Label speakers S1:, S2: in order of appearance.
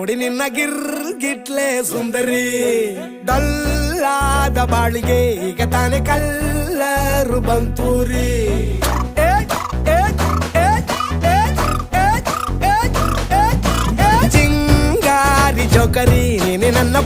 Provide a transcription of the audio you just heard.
S1: ನೋಡಿ ನಿನ್ನ ಗಿಟ್ಲೆ ಸುಂದರಿ ಡಲ್ಲಾದ ಬಾಳಿಗೆ ಈಗ ತಾನೆ ಕಲ್ಲರು ಬಂತೂರಿ ಚಿಂಗಾರಿ ಜೋಕರಿ ನೀನೆ ನನ್ನ